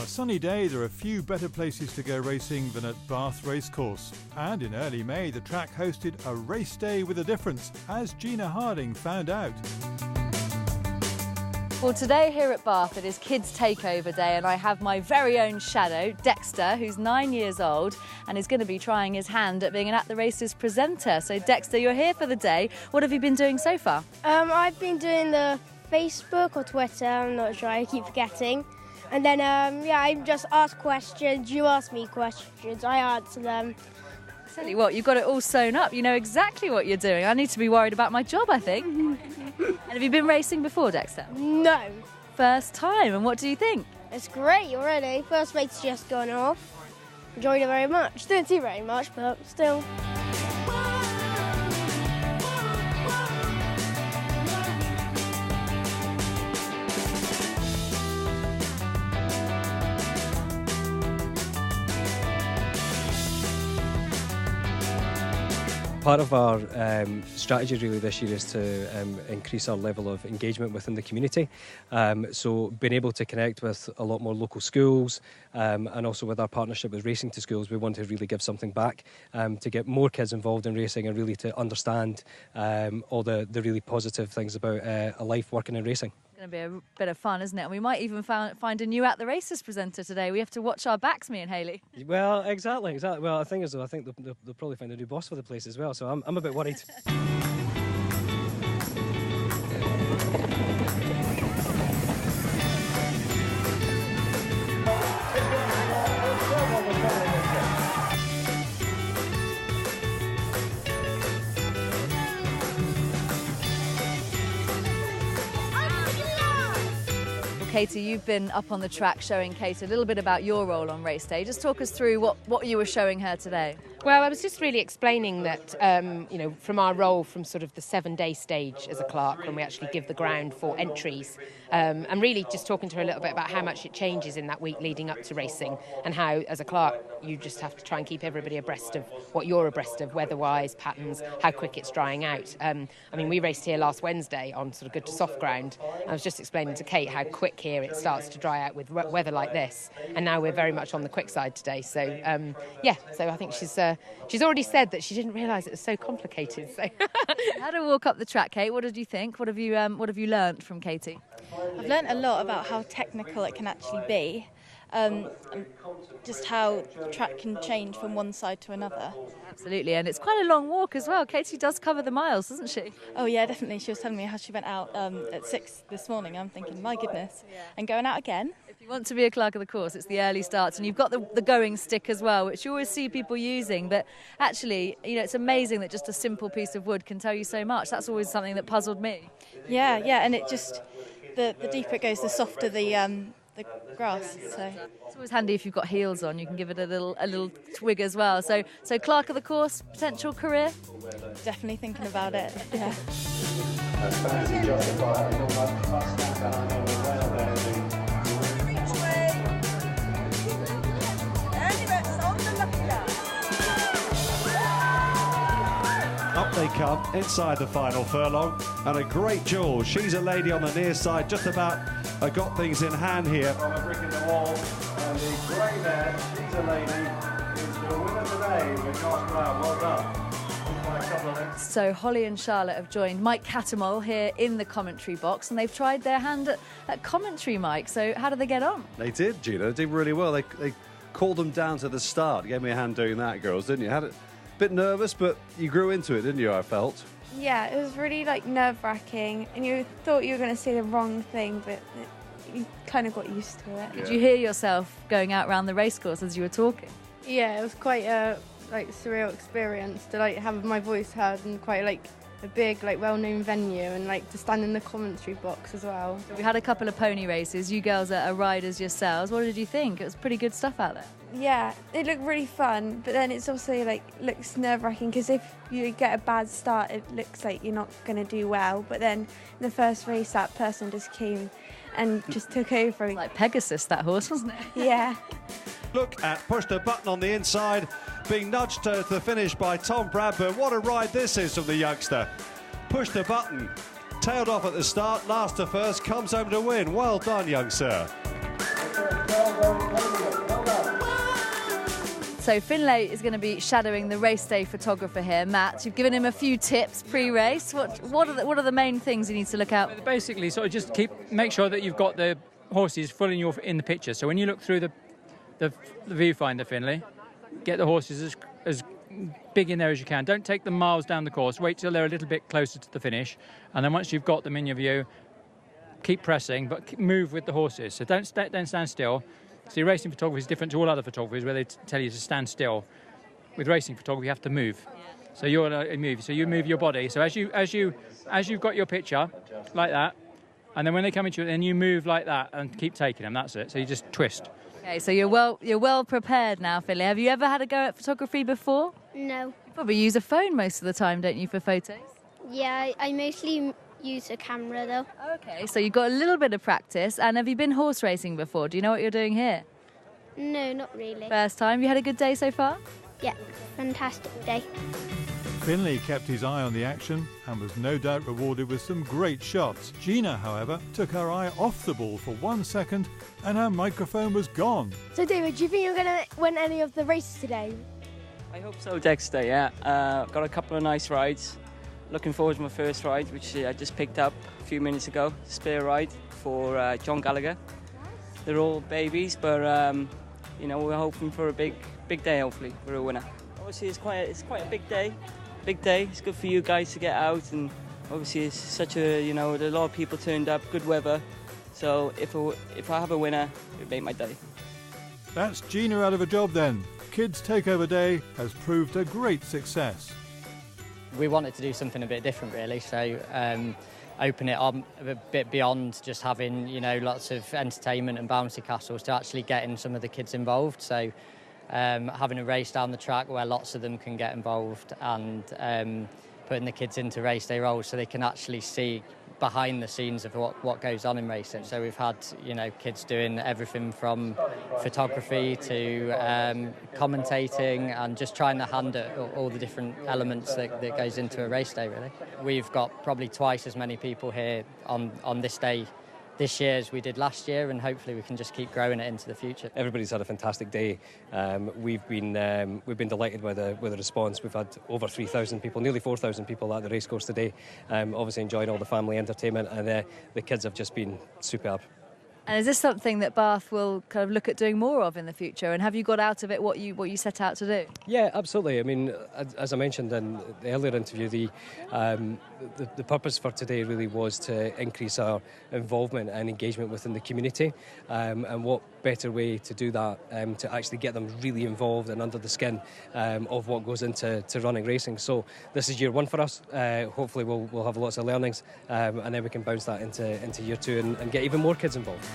sunny day, there are few better places to go racing than at Bath Racecourse. And in early May, the track hosted a race day with a difference, as Gina Harding found out. Well, today here at Bath it is Kids Takeover Day, and I have my very own shadow, Dexter, who's 9 years old and is going to be trying his hand at being an At The Races presenter. So Dexter, you're here for the day. What have you been doing so far? I've been doing the Facebook or Twitter, I'm not sure, I keep forgetting. And then, I just ask questions, you ask me questions, I answer them. Silly what, you've got it all sewn up, you know exactly what you're doing. I need to be worried about my job, I think. And have you been racing before, Dexter? No. First time, and what do you think? It's great already, first race just gone off. Enjoyed it very much, didn't see very much, but still. Part of our strategy really this year is to increase our level of engagement within the community. So being able to connect with a lot more local schools and also with our partnership with Racing to Schools, we want to really give something back to get more kids involved in racing and really to understand all the really positive things about a life working in racing. It's going to be a bit of fun, isn't it? And we might even find a new At The Races presenter today. We have to watch our backs, me and Hayley. Well, exactly. Well, I think they'll probably find a new boss for the place as well, so I'm a bit worried. Katie, you've been up on the track showing Kate a little bit about your role on race day. Just talk us through what you were showing her today. Well, I was just really explaining that, from our role from sort of the 7-day stage as a clerk, when we actually give the ground for entries, and really just talking to her a little bit about how much it changes in that week leading up to racing, and how, as a clerk, you just have to try and keep everybody abreast of what you're abreast of, weather-wise, patterns, how quick it's drying out. We raced here last Wednesday on sort of good to soft ground. I was just explaining to Kate how quick here it starts to dry out with weather like this, and now we're very much on the quick side today. So, so I think she's already said that she didn't realise it was so complicated. So. How to walk up the track, Kate? What did you think? What have you learnt from Katie? I've learnt a lot about how technical it can actually be. Just how the track can change from one side to another. Absolutely, and it's quite a long walk as well. Katie does cover the miles, doesn't she? Oh yeah, definitely. She was telling me how she went out at 6 this morning. I'm thinking, my goodness. Yeah. And going out again. If you want to be a clerk of the course, it's the early starts, and you've got the going stick as well, which you always see people using, but actually, it's amazing that just a simple piece of wood can tell you so much. That's always something that puzzled me. Yeah, and it just, the deeper it goes, the softer the grass. So it's always handy if you've got heels on. You can give it a little twig as well. So clerk of the course, potential career. Definitely thinking about it. Yeah. Up they come inside the final furlong, and a great jewel. She's a lady on the near side, just about got things in hand here. On a brick in the wall, and the grey there, she's a lady, is the winner today with Josh Brown. Well done. So Holly and Charlotte have joined Mike Catamol here in the commentary box, and they've tried their hand at commentary, Mike. So how did they get on? They did, Gina. They did really well. They called them down to the start. You gave me a hand doing that, girls, didn't you? Had it a bit nervous, but you grew into it, didn't you, I felt? Yeah, it was really nerve-wracking, and you thought you were going to say the wrong thing, but you kind of got used to it. Did you hear yourself going out around the racecourse as you were talking? Yeah, it was quite a surreal experience to have my voice heard in quite a big well-known venue, and to stand in the commentary box as well. We had a couple of pony races. You girls are riders yourselves. What did you think? It was pretty good stuff out there. Yeah, it looked really fun, but then it's also looks nerve-wracking, because if you get a bad start, it looks like you're not going to do well. But then in the first race, that person just came and just took over. Like Pegasus, that horse, wasn't it? Yeah. Look at Push the Button on the inside, being nudged to the finish by Tom Bradburn. What a ride this is from the youngster. Push the Button, tailed off at the start, last to first, comes home to win. Well done, young sir. So Finlay is going to be shadowing the race day photographer here. Matt, you've given him a few tips pre-race. What are the main things he needs to look out? Basically, sort of just make sure that you've got the horses full in the picture. So when you look through the viewfinder, Finlay, get the horses as big in there as you can. Don't take them miles down the course. Wait till they're a little bit closer to the finish, and then once you've got them in your view, keep pressing, but move with the horses. So don't stand still. See, racing photography is different to all other photographies where they tell you to stand still. With racing photography, you have to move. So you're move. So you move your body. So as you've got your picture like that, and then when they come into it, then you move like that and keep taking them. That's it. So you just twist. Okay, so you're well prepared now, Finlay. Have you ever had a go at photography before? No. You probably use a phone most of the time, don't you, for photos? Yeah, I mostly use a camera though. Okay, so you've got a little bit of practice. And have you been horse racing before? Do you know what you're doing here? No, not really. First time. You had a good day so far? Yeah, fantastic day. Finlay kept his eye on the action and was no doubt rewarded with some great shots. Gina, however, took her eye off the ball for 1 second and her microphone was gone. So David, do you think you're going to win any of the races today? I hope so, Dexter, yeah. Got a couple of nice rides. Looking forward to my first ride, which I just picked up a few minutes ago. Spare ride for John Gallagher. They're all babies, but we're hoping for a big day. Hopefully, we're a winner. Obviously, it's quite a big day. Big day. It's good for you guys to get out, and obviously, it's such a a lot of people turned up. Good weather. So if I have a winner, it made my day. That's Gina out of a job then. Kids Takeover Day has proved a great success. We wanted to do something a bit different, really, so open it up a bit beyond just having, lots of entertainment and bouncy castles to actually getting some of the kids involved. So having a race down the track where lots of them can get involved and putting the kids into race day roles so they can actually see behind the scenes of what goes on in racing. So we've had, kids doing everything from photography to commentating and just trying to handle all the different elements that goes into a race day, really. We've got probably twice as many people here on this day this year as we did last year, and hopefully we can just keep growing it into the future. Everybody's had a fantastic day. We've been delighted with the response. We've had over 3,000 people, nearly 4,000 people at the racecourse today. Obviously enjoying all the family entertainment, and the kids have just been superb. And is this something that Bath will kind of look at doing more of in the future? And have you got out of it what you set out to do? Yeah, absolutely. I mean, as I mentioned in the earlier interview, the purpose for today really was to increase our involvement and engagement within the community. And what better way to do that to actually get them really involved and under the skin of what goes into running racing. So this is year one for us. Hopefully we'll have lots of learnings, and then we can bounce that into year two and get even more kids involved.